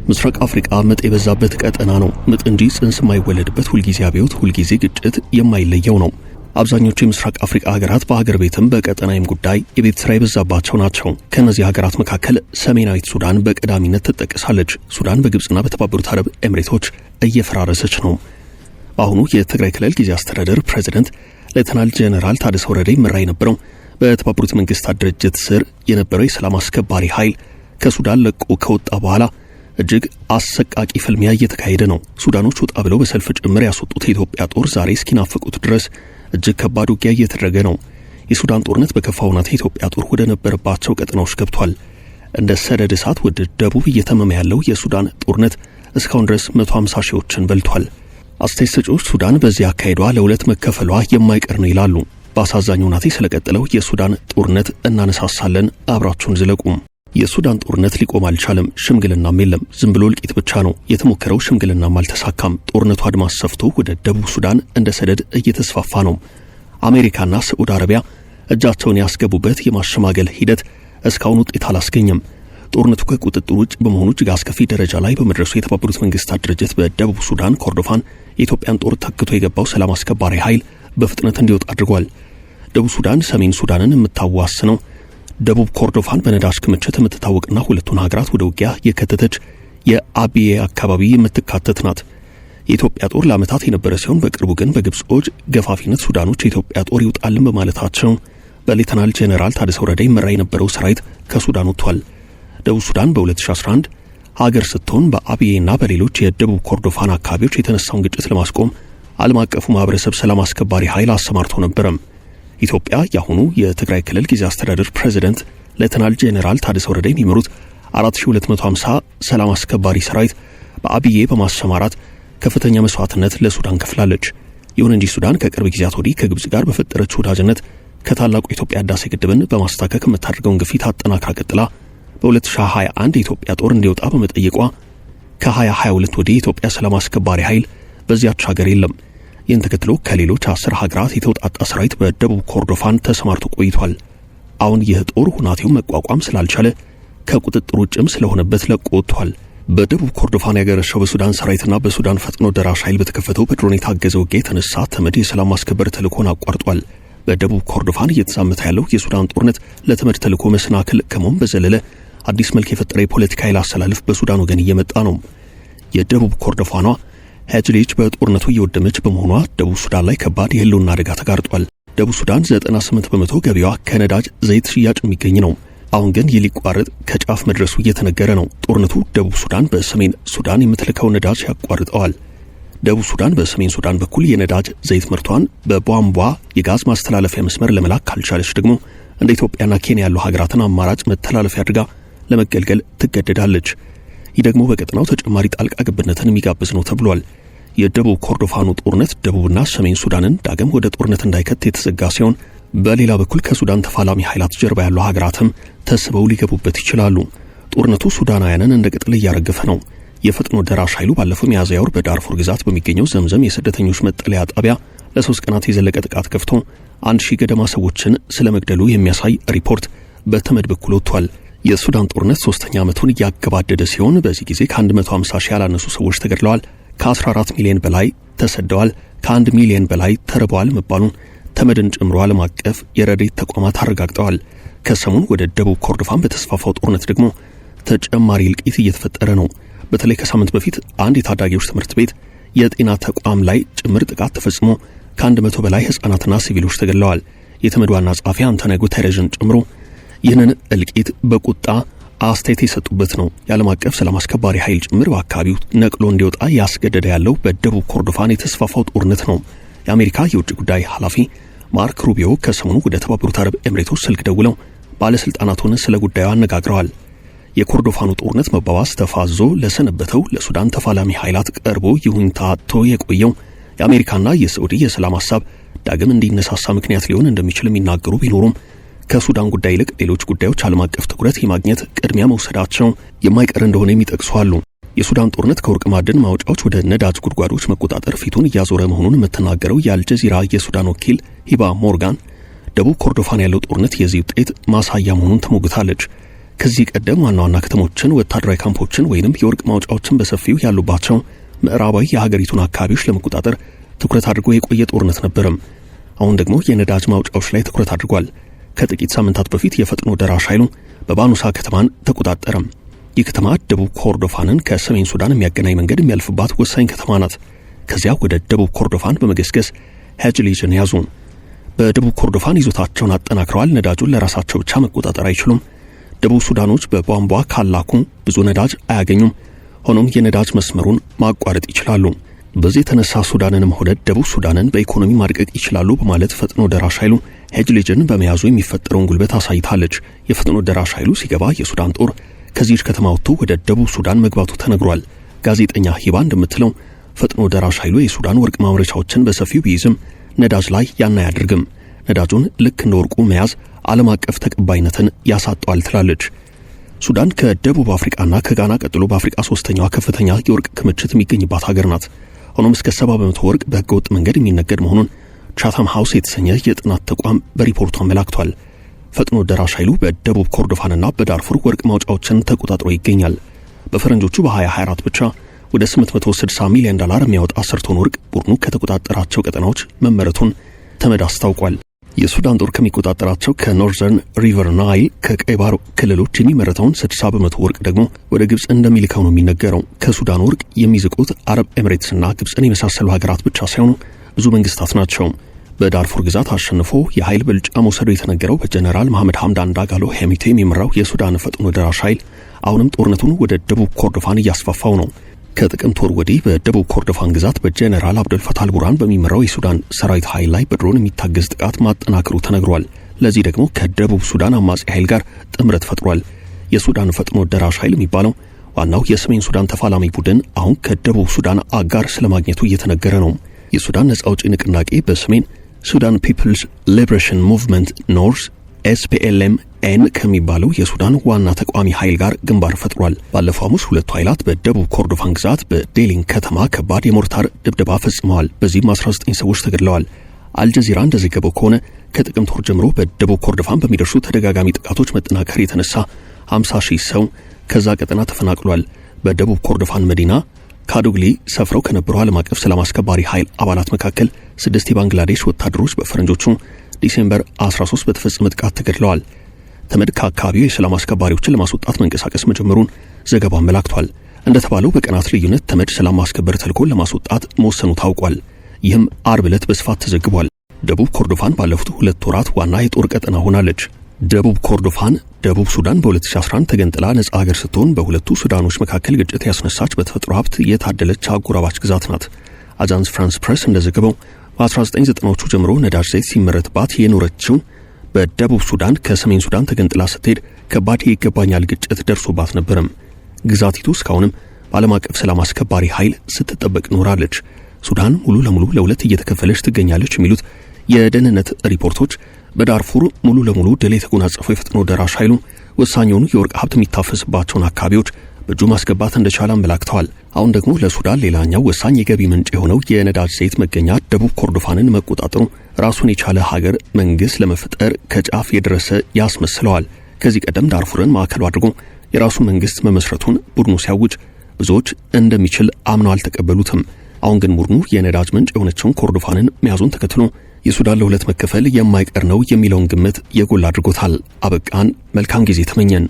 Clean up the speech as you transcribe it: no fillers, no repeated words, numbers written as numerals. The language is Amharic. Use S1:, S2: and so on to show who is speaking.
S1: ምስራቅ አፍሪካ ምጥ የበዛበት ቀጠና ነው። ምጥ እንጂ ጽንስ የማይወለድበት ሁልጊዜ አብዮት፣ ሁልጊዜ ግጭት የማይለየው ነው። አብዛኞቹ የምስራቅ አፍሪካ ሀገራት በሀገር ቤትም በቀጠናዊም ጉዳይ የቤት ስራ የበዛባቸው ናቸው። ከነዚህ ሀገራት መካከል ሰሜናዊት ሱዳን በቀዳሚነት ትጠቀሳለች። ሱዳን በግብጽና በተባበሩት አረብ ኤምሬቶች እየፈራረሰች ነው። በአሁኑ የትግራይ ክልል ጊዜያዊ አስተዳደር ፕሬዝዳንት ሌተናል ጄኔራል ታደሰ ወረደ ይመራ የነበረው በተባበሩት መንግስታት ድርጅት ስር የነበረው የሰላም አስከባሪ ኃይል ከሱዳን ለቆ ከወጣ በኋላ እጅግ አሰቃቂ ፍልሚያ እየተካሄደ ነው። ሱዳኖች ወጣ ብለው በሰልፍ ጭምር ያስወጡት የኢትዮጵያ ጦር ዛሬ እስኪናፍቁት ድረስ እጅግ ከባድ ውጊያ እየተደረገ ነው። የሱዳን ጦርነት በከፋ ሁኔታ የኢትዮጵያ ጦር ወደ ነበረባቸው ቀጠናዎች ገብቷል። እንደ ሰደድ እሳት ወደ ደቡብ እየተመመ ያለው የሱዳን ጦርነት እስካሁን ድረስ 150 ሺዎችን በልቷል። አስተያየት ሰጪዎች ሱዳን በዚህ አካሄዷ ለሁለት መከፈሏ የማይቀር ነው ይላሉ። በአሳዛኝ ሁኔታ ስለቀጠለው የሱዳን ጦርነት እናነሳሳለን። አብራችሁን ዝለቁም። የሱዳን ጦርነት ሊቆም አልቻለም። ሽምግልናም የለም። ዝም ብሎ እልቂት ብቻ ነው የተሞከረው። ሽምግልናም አልተሳካም። ጦርነቱ አድማስ ሰፍቶ ወደ ደቡብ ሱዳን እንደ ሰደድ እየተስፋፋ ነው። አሜሪካና ሳዑዲ አረቢያ እጃቸውን ያስገቡበት የማሸማገል ሂደት እስካሁን ውጤት አላስገኘም። ጦርነቱ ከቁጥጥር ውጭ በመሆኑ እጅግ አስከፊ ደረጃ ላይ በመድረሱ የተባበሩት መንግስታት ድርጅት በደቡብ ሱዳን ኮርዶፋን የኢትዮጵያን ጦር ተክቶ የገባው ሰላም አስከባሪ ኃይል በፍጥነት እንዲወጣ አድርጓል። ደቡብ ሱዳን ሰሜን ሱዳንን የምታዋስነው ደቡብ ኮርዶፋን በነዳጅ ክምችት የምትታወቅና ሁለቱን ሀገራት ወደ ውጊያ የከተተች የአቢዬ አካባቢ የምትካተት ናት። የኢትዮጵያ ጦር ለዓመታት የነበረ ሲሆን በቅርቡ ግን በግብጾች ገፋፊነት ሱዳኖች የኢትዮጵያ ጦር ይውጣልን በማለታቸው በሌተናል ጄኔራል ታደሰ ወረደ ይመራ የነበረው ሰራዊት ከሱዳን ወጥቷል። ደቡብ ሱዳን በ2011 ሀገር ስትሆን በአቢዬና በሌሎች የደቡብ ኮርዶፋን አካባቢዎች የተነሳውን ግጭት ለማስቆም ዓለም አቀፉ ማህበረሰብ ሰላም አስከባሪ ኃይል አሰማርቶ ነበረም። ኢትዮጵያ የአሁኑ የትግራይ ክልል ጊዜያዊ አስተዳደር ፕሬዝዳንት ሌተናል ጄኔራል ታደሰ ወረደ የሚመሩት 4250 ሰላም አስከባሪ ሰራዊት በአቢዬ በማሰማራት ከፍተኛ መስዋዕትነት ለሱዳን ከፍላለች። ይሁን እንጂ ሱዳን ከቅርብ ጊዜያት ወዲህ ከግብጽ ጋር በፈጠረችው ወዳጅነት ከታላቁ የኢትዮጵያ ህዳሴ ግድብን በማስታከክ የምታደርገውን ግፊት አጠናክራ ቀጥላ በ2021 የኢትዮጵያ ጦር እንዲወጣ በመጠየቋ ከ2022 ወዲህ የኢትዮጵያ ሰላም አስከባሪ ኃይል በዚያች ሀገር የለም። ይህን ተከትሎ ከሌሎች 10 ሀገራት የተውጣጣ ሰራዊት በደቡብ ኮርዶፋን ተሰማርቶ ቆይቷል። አሁን ይህ ጦር ሁናቴው መቋቋም ስላልቻለ ከቁጥጥር ውጭም ስለሆነበት ለቆ ወጥቷል። በደቡብ ኮርዶፋን ያገረሸው በሱዳን ሰራዊትና በሱዳን ፈጥኖ ደራሽ ኃይል በተከፈተው በድሮን የታገዘ ውጊያ የተነሳ ተመድ የሰላም ማስከበር ተልእኮን አቋርጧል። በደቡብ ኮርዶፋን እየተዛመተ ያለው የሱዳን ጦርነት ለተመድ ተልእኮ መሰናክል ከመሆን በዘለለ አዲስ መልክ የፈጠረ የፖለቲካ ኃይል አሰላለፍ በሱዳን ወገን እየመጣ ነው። የደቡብ ኮርዶፋኗ ሄጅሊች በጦርነቱ እየወደመች በመሆኗ ደቡብ ሱዳን ላይ ከባድ የህልውና አደጋ ተጋርጧል። ደቡብ ሱዳን 98% ገቢዋ ከነዳጅ ዘይት ሽያጭ የሚገኝ ነው። አሁን ግን ይህ ሊቋረጥ ከጫፍ መድረሱ እየተነገረ ነው። ጦርነቱ ደቡብ ሱዳን በሰሜን ሱዳን የምትልከው ነዳጅ ያቋርጠዋል። ደቡብ ሱዳን በሰሜን ሱዳን በኩል የነዳጅ ዘይት ምርቷን በቧንቧ የጋዝ ማስተላለፊያ መስመር ለመላክ ካልቻለች ደግሞ እንደ ኢትዮጵያና ኬንያ ያሉ ሀገራትን አማራጭ መተላለፊያ አድርጋ ለመገልገል ትገደዳለች። ይህ ደግሞ በቀጠናው ተጨማሪ ጣልቃ ገብነትን የሚጋብዝ ነው ተብሏል። የደቡብ ኮርዶፋኑ ጦርነት ደቡብና ሰሜን ሱዳንን ዳግም ወደ ጦርነት እንዳይከት የተዘጋ ሲሆን በሌላ በኩል ከሱዳን ተፋላሚ ኃይላት ጀርባ ያሉ ሀገራትም ተስበው ሊገቡበት ይችላሉ። ጦርነቱ ሱዳናውያንን እንደ ቅጠል እያረገፈ ነው። የፈጥኖ ደራሽ ኃይሉ ባለፈው ሚያዝያ ወር በዳርፉር ግዛት በሚገኘው ዘምዘም የስደተኞች መጠለያ ጣቢያ ለ3 ቀናት የዘለቀ ጥቃት ከፍቶ 1000 ገደማ ሰዎችን ስለመግደሉ የሚያሳይ ሪፖርት በተመድ በኩል ወጥቷል። የሱዳን ጦርነት 3ኛ ዓመቱን እያገባደደ ሲሆን በዚህ ጊዜ ከ150 ሺህ ያላነሱ ሰዎች ተገድለዋል፣ ከ14 ሚሊዮን በላይ ተሰደዋል፣ ከ1 ሚሊዮን በላይ ተርበዋል መባሉን ተመድን ጨምሮ ዓለም አቀፍ የረድኤት ተቋማት አረጋግጠዋል። ከሰሞኑ ወደ ደቡብ ኮርዶፋን በተስፋፋው ጦርነት ደግሞ ተጨማሪ እልቂት እየተፈጠረ ነው። በተለይ ከሳምንት በፊት አንድ የታዳጊዎች ትምህርት ቤት የጤና ተቋም ላይ ጭምር ጥቃት ተፈጽሞ ከ100 በላይ ህፃናትና ሲቪሎች ተገድለዋል። የተመድ ዋና ጸሐፊ አንቶኒዮ ጉተሬዥን ጨምሮ ይህንን እልቂት በቁጣ አስተያየት የሰጡበት ነው። የዓለም አቀፍ ሰላም አስከባሪ ኃይል ጭምር በአካባቢው ነቅሎ እንዲወጣ ያስገደደ ያለው በደቡብ ኮርዶፋን የተስፋፋው ጦርነት ነው። የአሜሪካ የውጭ ጉዳይ ኃላፊ ማርክ ሩቢዮ ከሰሞኑ ወደ ተባበሩት አረብ ኤምሬቶች ስልክ ደውለው ባለስልጣናቱን ስለ ጉዳዩ አነጋግረዋል። የኮርዶፋኑ ጦርነት መባባስ ተፋዞ ለሰነበተው ለሱዳን ተፋላሚ ኃይላት ቀርቦ ይሁንታ አጥቶ የቆየው የአሜሪካና የሳዑዲ የሰላም ሐሳብ ዳግም እንዲነሳሳ ምክንያት ሊሆን እንደሚችል የሚናገሩ ቢኖሩም ከሱዳን ጉዳይ ይልቅ ሌሎች ጉዳዮች ዓለም አቀፍ ትኩረት የማግኘት ቅድሚያ መውሰዳቸው የማይቀር እንደሆነ የሚጠቅሱ አሉ። የሱዳን ጦርነት ከወርቅ ማዕድን ማውጫዎች ወደ ነዳጅ ጉድጓዶች መቆጣጠር ፊቱን እያዞረ መሆኑን የምትናገረው የአልጀዚራ የሱዳን ወኪል ሂባ ሞርጋን ደቡብ ኮርዶፋን ያለው ጦርነት የዚህ ውጤት ማሳያ መሆኑን ትሞግታለች። ከዚህ ቀደም ዋና ዋና ከተሞችን፣ ወታደራዊ ካምፖችን ወይንም የወርቅ ማውጫዎችን በሰፊው ያሉባቸው ምዕራባዊ የሀገሪቱን አካባቢዎች ለመቆጣጠር ትኩረት አድርጎ የቆየ ጦርነት ነበርም። አሁን ደግሞ የነዳጅ ማውጫዎች ላይ ትኩረት አድርጓል። ከጥቂት ሳምንታት በፊት የፈጥኖ ደራሽ ኃይሉ በባኑሳ ከተማን ተቆጣጠረም። ይህ ከተማ ደቡብ ኮርዶፋንን ከሰሜን ሱዳን የሚያገናኝ መንገድ የሚያልፍባት ወሳኝ ከተማ ናት። ከዚያ ወደ ደቡብ ኮርዶፋን በመገስገስ ሄጅሊጅን ያዙ። በደቡብ ኮርዶፋን ይዞታቸውን አጠናክረዋል። ነዳጁን ለራሳቸው ብቻ መቆጣጠር አይችሉም። ደቡብ ሱዳኖች በቧንቧ ካላኩ ብዙ ነዳጅ አያገኙም። ሆኖም የነዳጅ መስመሩን ማቋረጥ ይችላሉ። በዚህ የተነሳ ሱዳንንም ሆነ ደቡብ ሱዳንን በኢኮኖሚ ማድቀቅ ይችላሉ በማለት ፈጥኖ ደራሽ ኃይሉ ሄጅሊጅን በመያዙ የሚፈጠረውን ጉልበት አሳይታለች። የፈጥኖ ደራሽ ኃይሉ ሲገባ የሱዳን ጦር ከዚህ ከተማ ወጥቶ ወደ ደቡብ ሱዳን መግባቱ ተነግሯል። ጋዜጠኛ ሂባ እንደምትለው ፈጥኖ ደራሽ ኃይሉ የሱዳን ወርቅ ማምረቻዎችን በሰፊው ቢይዝም ነዳጅ ላይ ያን አያደርግም። ነዳጁን ልክ እንደ ወርቁ መያዝ ዓለም አቀፍ ተቀባይነትን ያሳጣዋል ትላለች። ሱዳን ከደቡብ አፍሪካና ከጋና ቀጥሎ በአፍሪካ ሶስተኛዋ ከፍተኛ የወርቅ ክምችት የሚገኝባት ሀገር ናት። ሆኖም እስከ 70% ወርቅ በህገወጥ መንገድ የሚነገድ መሆኑን ቻታም ሃውስ የተሰኘ የጥናት ተቋም በሪፖርቱ አመላክቷል። ፈጥኖ ደራሽ ኃይሉ በደቡብ ኮርዶፋንና በዳርፉር ወርቅ ማውጫዎችን ተቆጣጥሮ ይገኛል። በፈረንጆቹ በ2024 ብቻ ወደ $860 ሚሊዮን የሚያወጣ 10 ቶን ወርቅ ቡድኑ ከተቆጣጠራቸው ቀጠናዎች መመረቱን ተመድ አስታውቋል። የሱዳን ጦር ከሚቆጣጠራቸው ከኖርዘርን ሪቨር ናይል ከቀይ ባህር ክልሎች የሚመረተውን 60% ወርቅ ደግሞ ወደ ግብጽ እንደሚልከው ነው የሚነገረው። ከሱዳን ወርቅ የሚዝቁት አረብ ኤሚሬትስና ግብጽን የመሳሰሉ ሀገራት ብቻ ሳይሆኑ ብዙ መንግስታት ናቸው። በዳርፉር ግዛት አሸንፎ የኃይል ብልጫ መውሰዱ የተነገረው በጀነራል መሐመድ ሐምዳን ዳጋሎ ሄሚቴ የሚመራው የሱዳን ፈጥኖ ደራሽ ኃይል አሁንም ጦርነቱን ወደ ደቡብ ኮርዶፋን እያስፋፋው ነው። ከጥቅምት ወር ወዲህ በደቡብ ኮርዶፋን ግዛት በጀነራል አብዱልፈታህ አልቡርሃን በሚመራው የሱዳን ሰራዊት ኃይል ላይ በድሮን የሚታገዝ ጥቃት ማጠናከሩ ተነግሯል። ለዚህ ደግሞ ከደቡብ ሱዳን አማጺ ኃይል ጋር ጥምረት ፈጥሯል። የሱዳን ፈጥኖ ደራሽ ኃይል የሚባለው ዋናው የሰሜን ሱዳን ተፋላሚ ቡድን አሁን ከደቡብ ሱዳን አጋር ስለማግኘቱ እየተነገረ ነው። የሱዳን ነጻ አውጪ ንቅናቄ በሰሜን ሱዳን ፒፕልስ ሊበሬሽን ሙቭመንት ኖርዝ SPLM-N ከሚባለው የሱዳን ዋና ተቋሚ ኃይል ጋር ግንባር ፈጥሯል። ባለፈው ሐሙስ ሁለቱ ኃይላት በደቡብ ኮርዶፋን ግዛት በዴሊን ከተማ ከባድ የሞርታር ድብደባ ፈጽመዋል። በዚህም 19 ሰዎች ተገድለዋል። አልጀዚራ እንደዘገበው ከሆነ ከጥቅምት ወር ጀምሮ በደቡብ ኮርዶፋን በሚደርሱ ተደጋጋሚ ጥቃቶች መጠናከር የተነሳ 50,000 ሰው ከዛ ቀጠና ተፈናቅሏል። በደቡብ ኮርዶፋን መዲና ካዱግሊ ሰፍረው ከነበሩ ዓለም አቀፍ ሰላም አስከባሪ ኃይል አባላት መካከል 6 የባንግላዴሽ ወታደሮች በፈረንጆቹ ዲሴምበር 13 በተፈጸመ ጥቃት ተገድለዋል። ተመድ ከአካባቢው የሰላም አስከባሪዎችን ለማስወጣት መንቀሳቀስ መጀመሩን ዘገባው አመላክቷል። እንደተባለው በቀናት ልዩነት ተመድ ሰላም ማስከበር ተልዕኮን ለማስወጣት መወሰኑ ታውቋል። ይህም አርብ ዕለት በስፋት ተዘግቧል። ደቡብ ኮርዶፋን ባለፉት 2 ወራት ዋና የጦር ቀጠና ሆናለች። ደቡብ ኮርዶፋን ደቡብ ሱዳን በ2011 ተገንጥላ ነጻ ሀገር ስትሆን በሁለቱ ሱዳኖች መካከል ግጭት ያስነሳች በተፈጥሮ ሀብት የታደለች አጎራባች ግዛት ናት። አጃንስ ፍራንስ ፕሬስ እንደዘገበው በ1990ዎቹ ጀምሮ ነዳጅ ዘይት ሲመረትባት የኖረችው በደቡብ ሱዳን ከሰሜን ሱዳን ተገንጥላ ስትሄድ ከባድ የይገባኛል ግጭት ደርሶባት ነበርም። ግዛቲቱ እስካሁንም በዓለም አቀፍ ሰላም አስከባሪ ኃይል ስትጠበቅ ኖራለች። ሱዳን ሙሉ ለሙሉ ለሁለት እየተከፈለች ትገኛለች የሚሉት የደህንነት ሪፖርቶች በዳርፉር ሙሉ ለሙሉ ድል የተጎናጸፈው የፈጥኖ ደራሽ ኃይሉ ወሳኝ የሆኑ የወርቅ ሀብት የሚታፈስባቸውን አካባቢዎች በእጁ ማስገባት እንደቻለ አመላክተዋል። አሁን ደግሞ ለሱዳን ሌላኛው ወሳኝ የገቢ ምንጭ የሆነው የነዳጅ ዘይት መገኛ ደቡብ ኮርዶፋንን መቆጣጠሩ ራሱን የቻለ ሀገር መንግስት ለመፍጠር ከጫፍ የደረሰ ያስመስለዋል። ከዚህ ቀደም ዳርፉርን ማዕከሉ አድርጎ የራሱ መንግስት መመስረቱን ቡድኑ ሲያውጅ ብዙዎች እንደሚችል አምነው አልተቀበሉትም። አሁን ግን ቡድኑ የነዳጅ ምንጭ የሆነችውን ኮርዶፋንን መያዙን ተከትሎ የሱዳን ለሁለት መከፈል የማይቀር ነው የሚለውን ግምት የጎላ አድርጎታል። አበቃን። መልካም ጊዜ ተመኘን።